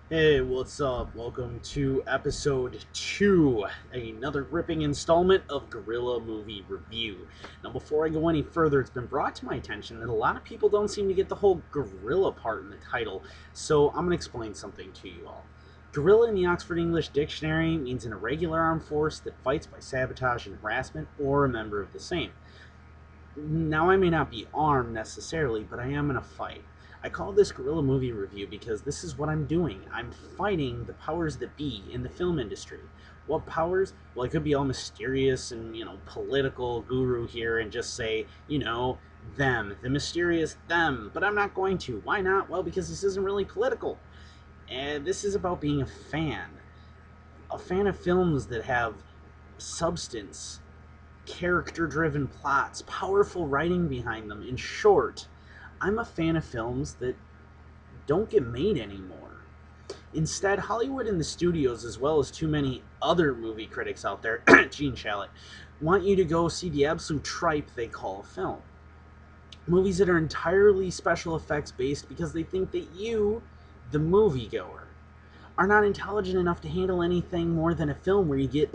Hey, what's up? Welcome to episode 2, another ripping installment of Guerrilla Movie Review. Now, before I go any further, it's been brought to my attention that a lot of people don't seem to get the whole guerrilla part in the title, so I'm going to explain something to you all. Guerrilla in the Oxford English Dictionary means an irregular armed force that fights by sabotage and harassment, or a member of the same. Now, I may not be armed necessarily, but I am in a fight. I call this Guerrilla Movie Review because this is what I'm doing. I'm fighting the powers that be in the film industry. What powers? Well, I could be all mysterious and, political guru here and just say, them, the mysterious them, but I'm not going to. Why not? Well, because this isn't really political. And this is about being a fan. A fan of films that have substance, character driven plots, powerful writing behind them. In short, I'm a fan of films that don't get made anymore. Instead, Hollywood and the studios, as well as too many other movie critics out there, Gene Shalit, want you to go see the absolute tripe they call a film. Movies that are entirely special effects based because they think that you, the moviegoer, are not intelligent enough to handle anything more than a film where you get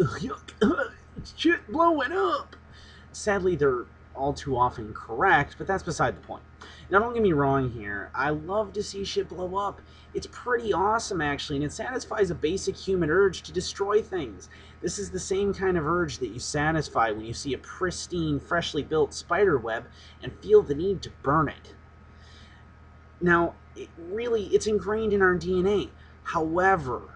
shit blowing up. Sadly, they're all too often correct, but that's beside the point. Now, don't get me wrong here. I love to see shit blow up. It's pretty awesome, actually, and it satisfies a basic human urge to destroy things. This is the same kind of urge that you satisfy when you see a pristine, freshly built spider web and feel the need to burn it. Now, it's ingrained in our DNA. However,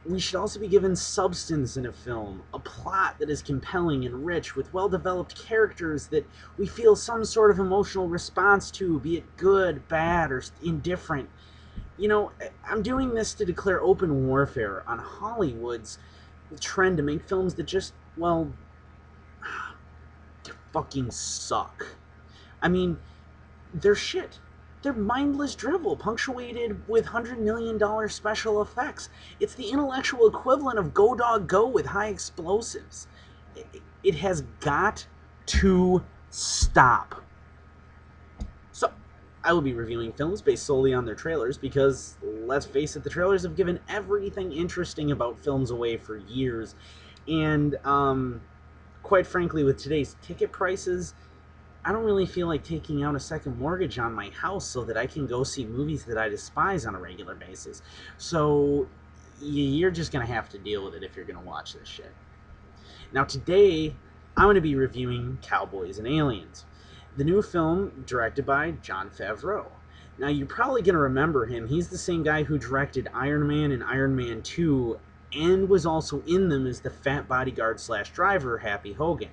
we should also be given substance in a film, a plot that is compelling and rich, with well-developed characters that we feel some sort of emotional response to, be it good, bad, or indifferent. I'm doing this to declare open warfare on Hollywood's trend to make films that just, well, fucking suck. I mean, they're shit. They're mindless drivel, punctuated with $100 million special effects. It's the intellectual equivalent of Go Dog Go with high explosives. It has got to stop. So, I will be reviewing films based solely on their trailers because, let's face it, the trailers have given everything interesting about films away for years. And, quite frankly, with today's ticket prices, I don't really feel like taking out a second mortgage on my house so that I can go see movies that I despise on a regular basis. So you're just going to have to deal with it if you're going to watch this shit. Now, today, I'm going to be reviewing Cowboys and Aliens, the new film directed by Jon Favreau. Now, you're probably going to remember him. He's the same guy who directed Iron Man and Iron Man 2 and was also in them as the fat bodyguard slash driver, Happy Hogan.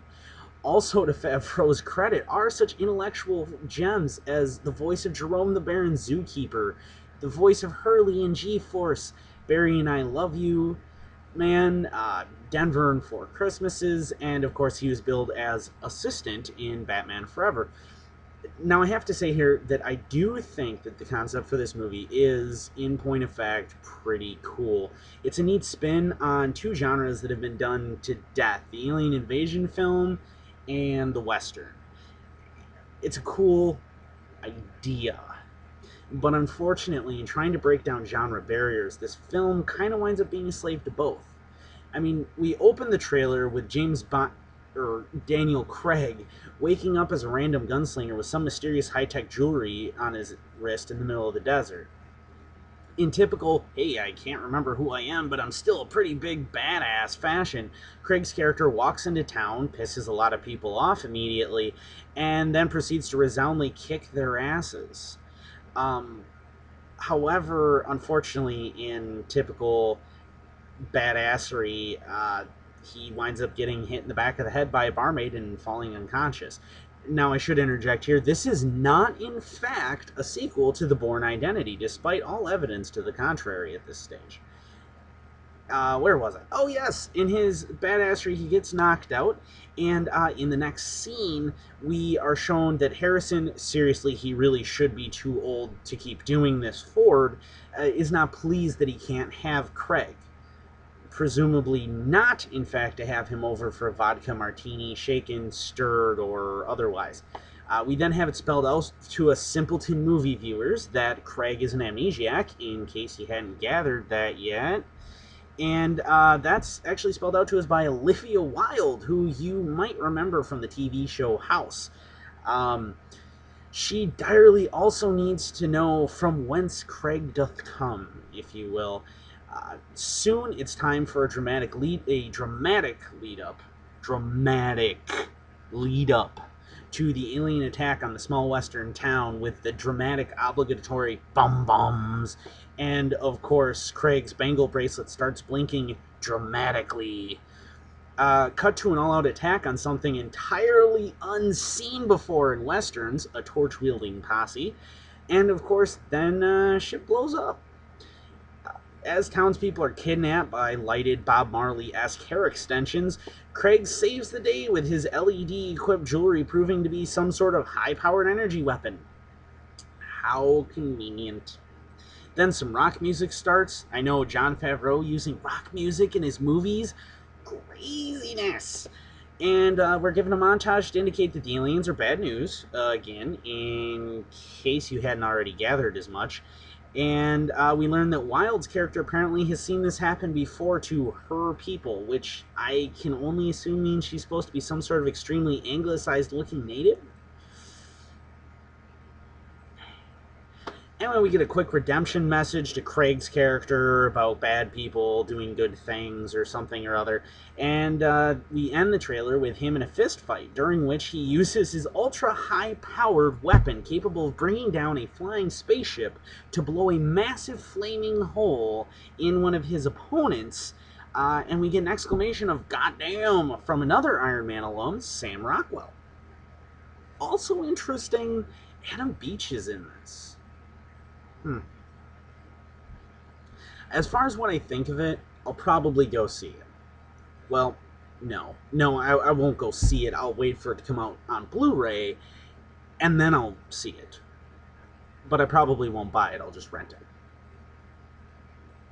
Also, to Favreau's credit, are such intellectual gems as the voice of Jerome the Baron Zookeeper, the voice of Hurley in G-Force, Barry and I Love You, Man, Denver and Four Christmases, and of course he was billed as assistant in Batman Forever. Now, I have to say here that I do think that the concept for this movie is, in point of fact, pretty cool. It's a neat spin on two genres that have been done to death, the alien invasion film and the Western. It's a cool idea. But unfortunately, in trying to break down genre barriers, this film kind of winds up being a slave to both. I mean, we open the trailer with James Bond or Daniel Craig waking up as a random gunslinger with some mysterious high-tech jewelry on his wrist in the middle of the desert. In typical, hey, I can't remember who I am, but I'm still a pretty big badass fashion, Craig's character walks into town, pisses a lot of people off immediately, and then proceeds to resoundingly kick their asses. Um, However, unfortunately, in typical badassery, he winds up getting hit in the back of the head by a barmaid and falling unconscious. Now, I should interject here, this is not, in fact, a sequel to The Bourne Identity, despite all evidence to the contrary at this stage. Where was I? Oh, yes, in his badassery, he gets knocked out, and in the next scene, we are shown that Harrison, seriously, he really should be too old to keep doing this Ford, is not pleased that he can't have Craig. Presumably not, in fact, to have him over for a vodka martini, shaken, stirred, or otherwise. We then have it spelled out to us simpleton movie viewers that Craig is an amnesiac, in case you hadn't gathered that yet. And that's actually spelled out to us by Olivia Wilde, who you might remember from the TV show House. She direly also needs to know from whence Craig doth come, if you will. Soon it's time for a dramatic lead up to the alien attack on the small western town, with the dramatic obligatory bum bums, and of course Craig's bangle bracelet starts blinking dramatically. Cut to an all-out attack on something entirely unseen before in westerns, a torch-wielding posse, and of course then shit blows up. As townspeople are kidnapped by lighted Bob Marley-esque hair extensions, Craig saves the day with his LED-equipped jewelry proving to be some sort of high-powered energy weapon. How convenient. Then some rock music starts. I know, Jon Favreau using rock music in his movies. Craziness. And we're given a montage to indicate that the aliens are bad news, again, in case you hadn't already gathered as much. And we learn that Wilde's character apparently has seen this happen before to her people, which I can only assume means she's supposed to be some sort of extremely anglicized-looking native. Anyway, we get a quick redemption message to Craig's character about bad people doing good things or something or other. And we end the trailer with him in a fist fight, during which he uses his ultra-high-powered weapon capable of bringing down a flying spaceship to blow a massive flaming hole in one of his opponents. And we get an exclamation of "Goddamn" from another Iron Man alum, Sam Rockwell. Also interesting, Adam Beach is in this. As far as what I think of it, I'll probably go see it. Well, no, I won't go see it. I'll wait for it to come out on Blu-ray, and then I'll see it. But I probably won't buy it. I'll just rent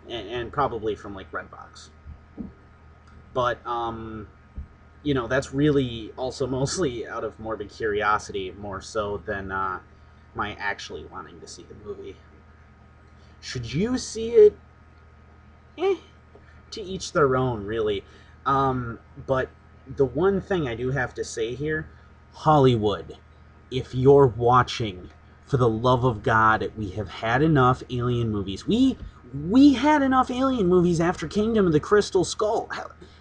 it, and probably from like Redbox. But you know, that's really also mostly out of morbid curiosity, more so than my actually wanting to see the movie. Should you see it? To each their own, really. But the one thing I do have to say here, Hollywood, if you're watching, for the love of God, we have had enough alien movies. We had enough alien movies after Kingdom of the Crystal Skull.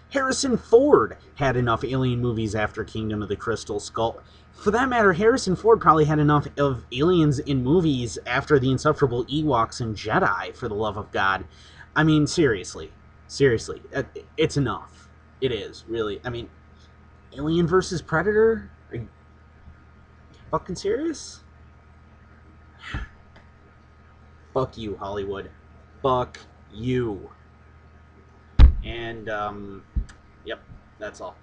Harrison Ford had enough alien movies after Kingdom of the Crystal Skull. For that matter, Harrison Ford probably had enough of aliens in movies after the insufferable Ewoks and Jedi, for the love of God. I mean, seriously, it's enough. It is, really. I mean, Alien vs. Predator? Are you fucking serious? Fuck you, Hollywood. Fuck you. And, yep, that's all.